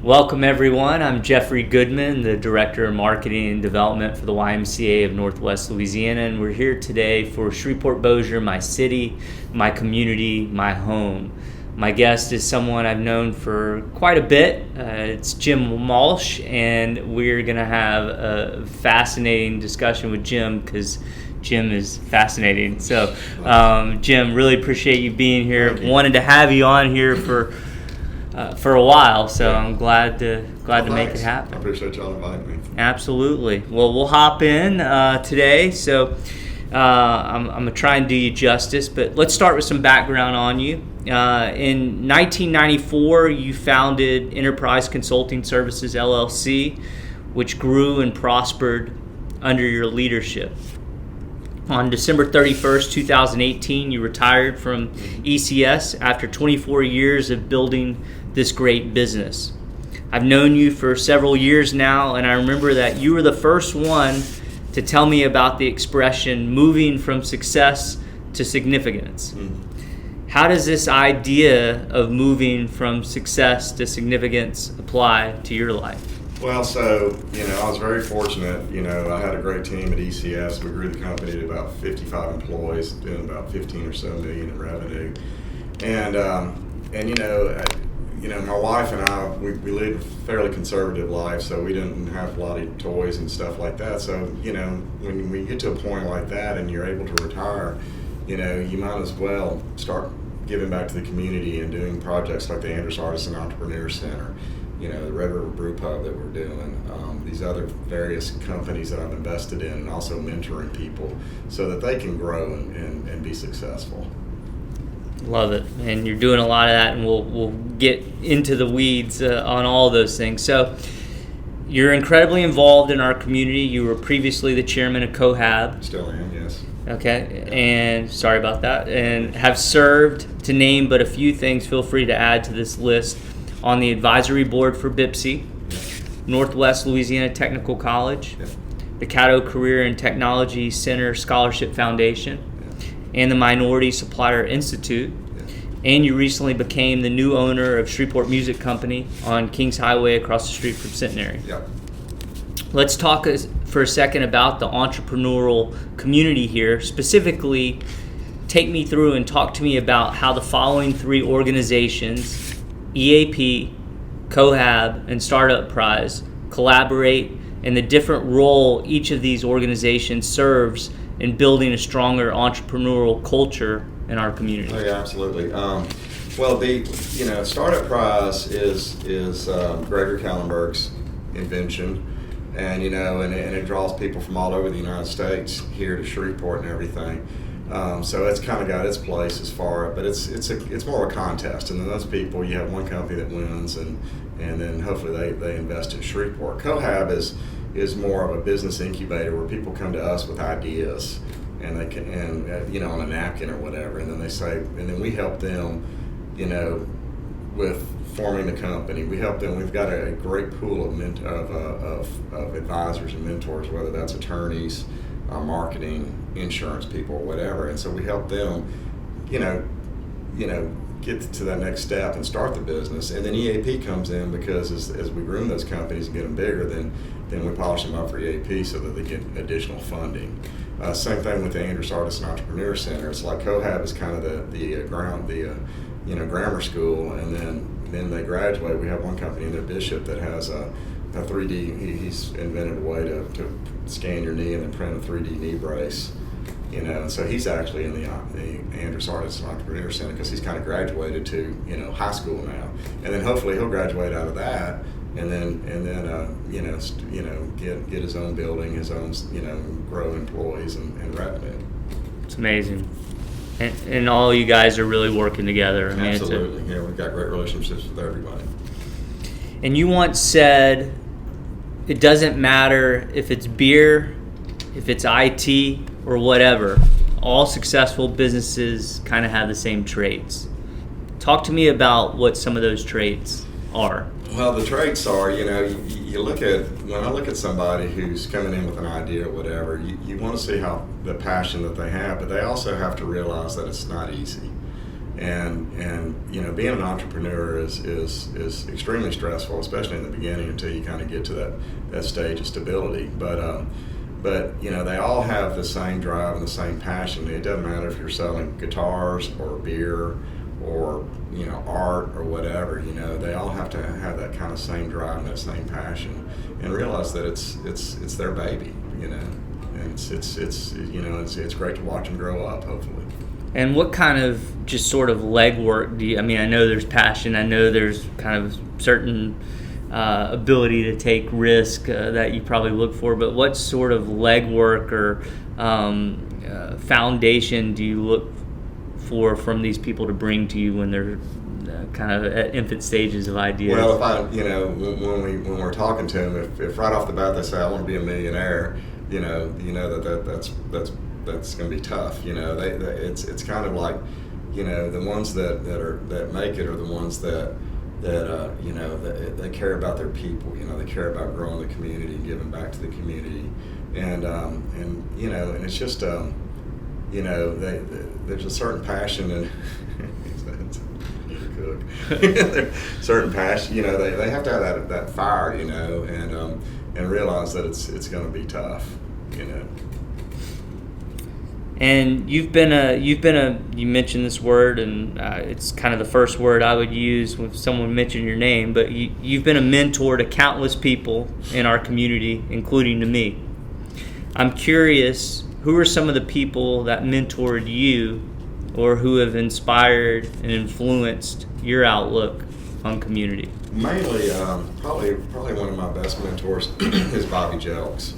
Welcome everyone, I'm Jeffrey Goodman, the Director of Marketing and Development for the YMCA of Northwest Louisiana, and we're here today for Shreveport-Bossier, my city, my community, my home. My guest is someone I've known for quite a bit. It's Jim Malsch, and we're going to have a fascinating discussion with Jim because Jim is fascinating. So, Jim, really appreciate you being here. Wanted to have you on here for a while, so I'm glad to make it happen. I appreciate y'all inviting me. Absolutely. Well, we'll hop in today. So I'm going to try and do you justice, but let's start with some background on you. In 1994, you founded Enterprise Consulting Services, LLC, which grew and prospered under your leadership. On December 31st, 2018, you retired from ECS after 24 years of building this great business. I've known you for several years now, and I remember that you were the first one to tell me about the expression moving from success to significance. How does this idea of moving from success to significance apply to your life? Well, so, I was very fortunate. I had a great team at ECS. We grew the company to about 55 employees, doing about 15 or so million in revenue. And my wife and I, we lived a fairly conservative life, so we didn't have a lot of toys and stuff like that. So, when we get to a point like that and you're able to retire, you might as well start giving back to the community and doing projects like the Andress Artist Entrepreneur Center, the Red River Brew Pub that we're doing, these other various companies that I've invested in, and also mentoring people so that they can grow and be successful. Love it, and you're doing a lot of that, and we'll get into the weeds on all those things. So you're incredibly involved in our community. You were previously the chairman of Cohab. Still am, yes. Okay, and sorry about that. And have served, to name but a few things, feel free to add to this list, on the advisory board for BPCC, Northwest Louisiana Technical College, the Caddo Career and Technology Center Scholarship Foundation, and the Minority Supplier Institute. And you recently became the new owner of Shreveport Music Company on Kings Highway across the street from Centenary. Let's talk for a second about the entrepreneurial community here. Specifically, take me through and talk to me about how the following three organizations, EAP, Cohab, and Startup Prize, collaborate, and the different role each of these organizations serves in building a stronger entrepreneurial culture in our community. Oh yeah, absolutely. Well, the Startup Prize is Gregory Kallenberg's invention, and and it draws people from all over the United States here to Shreveport and everything. So it's kind of got its place as far, but it's more of a contest, and then those people, you have one company that wins, and then hopefully they invest in Shreveport. Cohab is more of a business incubator where people come to us with ideas, and they can on a napkin or whatever, and then they say, and then we help them, with forming the company. We help them. We've got a great pool of advisors and mentors, whether that's attorneys, marketing, insurance people, or whatever, and so we help them, get to that next step and start the business. And then EAP comes in because as we groom those companies and get them bigger, then we polish them up for EAP so that they get additional funding. Same thing with the Andress Artist Entrepreneur Center. It's like Cohab is kind of the grammar school, and then they graduate. We have one company in there, Bishop, that has a 3D. He's invented a way to scan your knee and then print a 3D knee brace. And so he's actually in the Andress Artist Entrepreneur Center because he's kind of graduated to high school now, and then hopefully he'll graduate out of that, and then get his own building, his own grow employees and revenue. It's amazing, and all you guys are really working together. I mean, absolutely, we've got great relationships with everybody. And you once said, it doesn't matter if it's beer, if it's IT, or whatever, all successful businesses kind of have the same traits. Talk to me about what some of those traits are. Well, the traits are, you look at, when I look at somebody who's coming in with an idea or whatever, you want to see how the passion that they have, but they also have to realize that it's not easy. And you know, being an entrepreneur is extremely stressful, especially in the beginning until you kind of get to that stage of stability. But you know, they all have the same drive and the same passion. It doesn't matter if you're selling guitars or beer or, you know, art or whatever. You know, they all have to have that kind of same drive and that same passion, and realize that it's their baby. You know, and it's you know, it's great to watch them grow up, hopefully. And what kind of just sort of legwork do you, I mean, I know there's passion, I know there's kind of certain ability to take risk that you probably look for, but what sort of legwork or foundation do you look for from these people to bring to you when they're kind of at infant stages of ideas? Well, when we're talking to them, if right off the bat they say, I want to be a millionaire, you know that's going to be tough. You know, it's kind of like, you know, the ones that make it are the ones that you know, that they care about their people. You know, they care about growing the community and giving back to the community, and you know, and it's just you know, there's a certain passion and certain passion. You know, they have to have that fire. You know, and realize that it's going to be tough. You know. And you mentioned this word, and it's kind of the first word I would use when someone mentioned your name, but you've been a mentor to countless people in our community, including to me. I'm curious, who are some of the people that mentored you or who have inspired and influenced your outlook on community? Mainly, probably one of my best mentors is Bobby Jelks.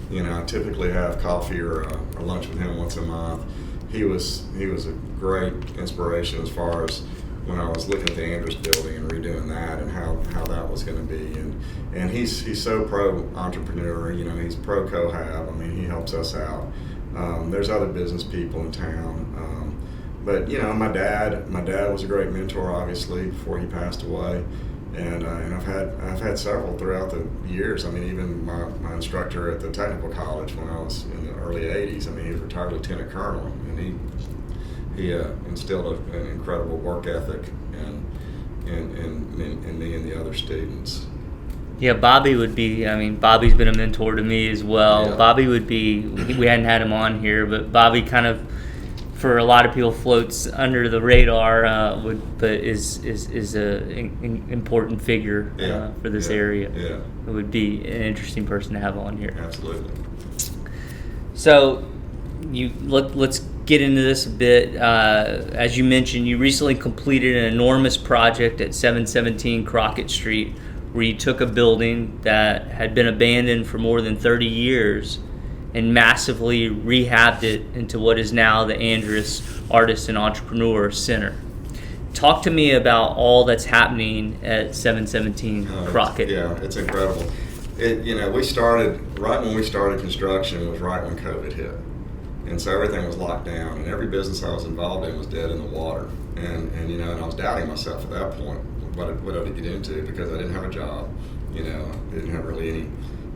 You know, I typically have coffee or lunch with him once a month. He was a great inspiration as far as when I was looking at the Andress building and redoing that and how that was going to be. And he's so pro entrepreneur. You know, he's pro Cohab. I mean, he helps us out. There's other business people in town, but you know, my dad was a great mentor, obviously, before he passed away. And I've had several throughout the years. I mean, even my instructor at the Technical College when I was in the early '80s. I mean, he was retired lieutenant colonel, and he instilled an incredible work ethic in me and the other students. Yeah, Bobby would be. I mean, Bobby's been a mentor to me as well. Yeah. Bobby would be. We hadn't had him on here, but Bobby kind of, for a lot of people, floats under the radar, but is an important figure for this area. Yeah, it would be an interesting person to have on here. Absolutely. So, let's get into this a bit. As you mentioned, you recently completed an enormous project at 717 Crockett Street, where you took a building that had been abandoned for more than 30 years and massively rehabbed it into what is now the Andress Artist Entrepreneur Center. Talk to me about all that's happening at 717 Crockett. Yeah, it's incredible. You know, we started right when we started construction was right when COVID hit, and so everything was locked down, and every business I was involved in was dead in the water. And you know, and I was doubting myself at that point. What did I get into? Because I didn't have a job. You know, I didn't have really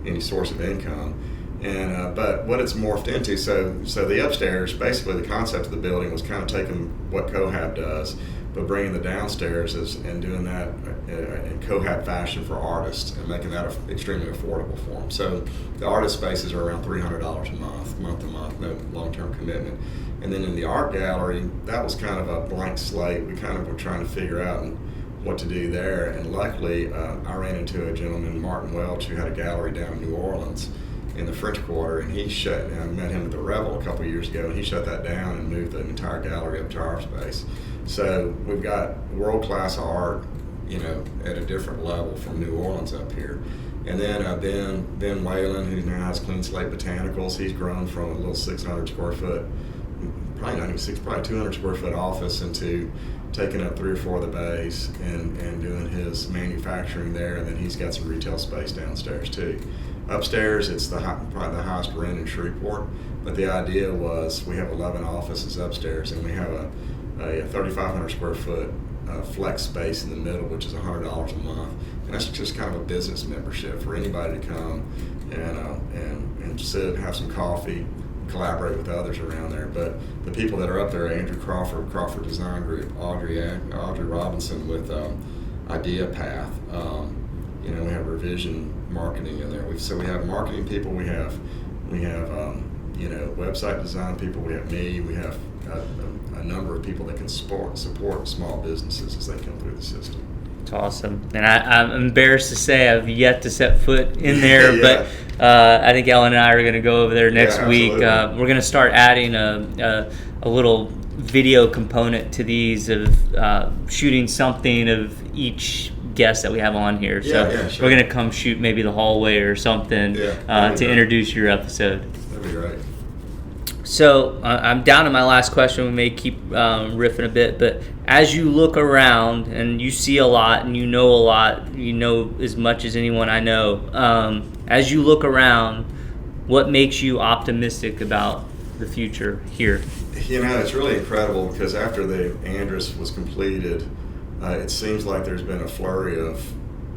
any source of income. And but what it's morphed into, so the upstairs, basically the concept of the building was kind of taking what Cohab does, but bringing the downstairs and doing that in Cohab fashion for artists and making that extremely affordable for them. So the artist spaces are around $300 a month to month, no long-term commitment. And then in the art gallery, that was kind of a blank slate. We kind of were trying to figure out what to do there. And luckily, I ran into a gentleman, Martin Welch, who had a gallery down in New Orleans in the French Quarter, and I met him at the Revel a couple of years ago, and he shut that down and moved the entire gallery up to our space. So we've got world-class art, you know, at a different level from New Orleans up here. And then Ben Whalen, who now has Clean Slate Botanicals, he's grown from a little 600 square foot, probably 200 square foot office into taking up 3 or 4 of the bays and doing his manufacturing there, and then he's got some retail space downstairs too. Upstairs, it's probably the highest rent in Shreveport, but the idea was we have 11 offices upstairs, and we have a 3,500 square foot flex space in the middle, which is $100 a month, and that's just kind of a business membership for anybody to come and sit, have some coffee, collaborate with others around there. But the people that are up there, Andrew Crawford Design Group, Audrey Robinson with Idea Path. We have Revision Marketing in there. So we have marketing people. We have website design people. We have me. We have a number of people that can support small businesses as they come through the system. It's awesome, and I'm embarrassed to say I've yet to set foot in there, Yeah. but I think Ellen and I are going to go over there next week. We're going to start adding a little video component to these of shooting something of each guest that we have on here. So sure. We're going to come shoot maybe the hallway or something to introduce your episode. That'd be great. So I'm down to my last question. We may keep riffing a bit, but as you look around and you see a lot and you know a lot, you know as much as anyone I know, as you look around, what makes you optimistic about the future here? It's really incredible because after the Andress was completed, it seems like there's been a flurry of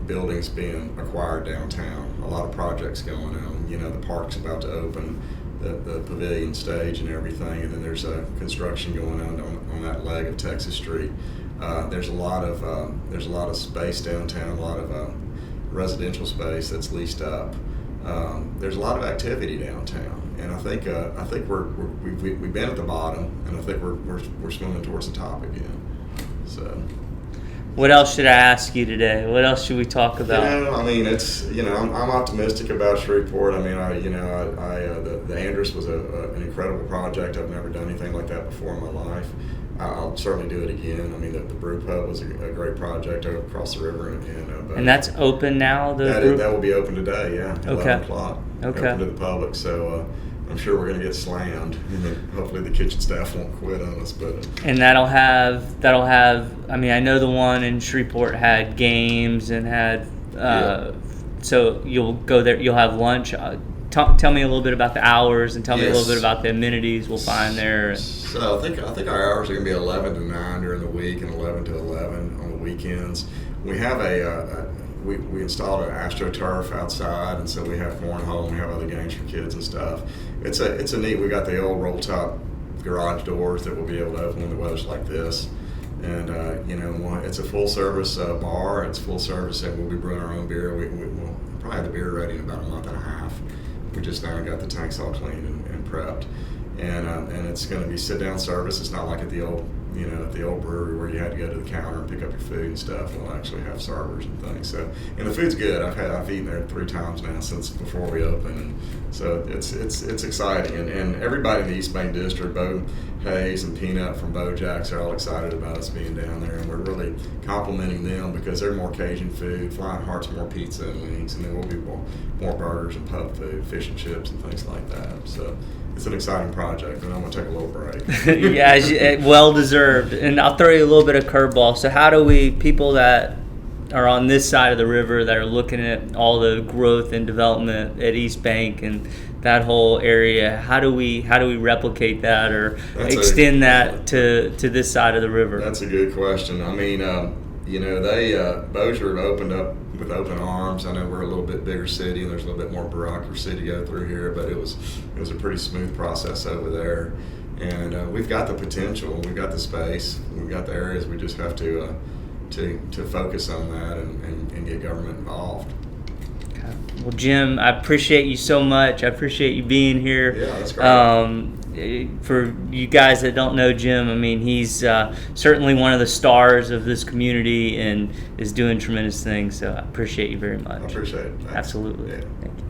buildings being acquired downtown, a lot of projects going on. The park's about to open, the pavilion stage and everything, and then there's a construction going on that leg of Texas Street. There's a lot of space downtown, a lot of residential space that's leased up. There's a lot of activity downtown, and I think we've been at the bottom, and I think we're swimming towards the top again. So. What else should I ask you today? What else should we talk about? I'm optimistic about Shreveport. The Andress was an incredible project. I've never done anything like that before in my life. I'll certainly do it again. The brew pub was a great project across the river, and that's open now. That will be open today. Yeah, 11 o'clock. Okay. Open to the public. So. I'm sure we're going to get slammed, and hopefully the kitchen staff won't quit on us. And that'll have. I know the one in Shreveport had games and had. So you'll go there. You'll have lunch. Tell me a little bit about the hours, and tell me a little bit about the amenities we'll find there. So I think our hours are going to be 11 to 9 during the week and 11 to 11 on the weekends. We have we installed an AstroTurf outside, and so we have cornhole and we have other games for kids and stuff. It's a neat. We got the old roll top garage doors that we'll be able to open when the weather's like this, and it's a full service bar. It's full service, and we'll be brewing our own beer. We'll probably have the beer ready in about a month and a half. We just now got the tanks all cleaned and prepped, and it's going to be sit down service. It's not like at the old brewery where you had to go to the counter and pick up your food and stuff. We'll actually have servers and things. So, and the food's good. I've eaten there 3 times now since before we opened, and so it's exciting. And everybody in the East Main District, Bo Hayes and Peanut from Bojack's, are all excited about us being down there, and we're really complimenting them because they're more Cajun food. Flying Heart's more pizza and wings, and then we'll be more burgers and pub food, fish and chips and things like that. So. It's an exciting project, and I'm going to take a little break. Well deserved. And I'll throw you a little bit of curveball. So how do people that are on this side of the river that are looking at all the growth and development at East Bank and that whole area, how do we replicate that or extend that to this side of the river? That's a good question. Bossier opened up with open arms. I know we're a little bit bigger city and there's a little bit more bureaucracy to go through here, but it was a pretty smooth process over there. And we've got the potential, we've got the space, we've got the areas. We just have to focus on that and get government involved. Okay. Well, Jim, I appreciate you so much. I appreciate you being here. Yeah, that's great. For you guys that don't know Jim, he's certainly one of the stars of this community and is doing tremendous things. So I appreciate you very much. I appreciate it. Thanks. Absolutely. Yeah. Thank you.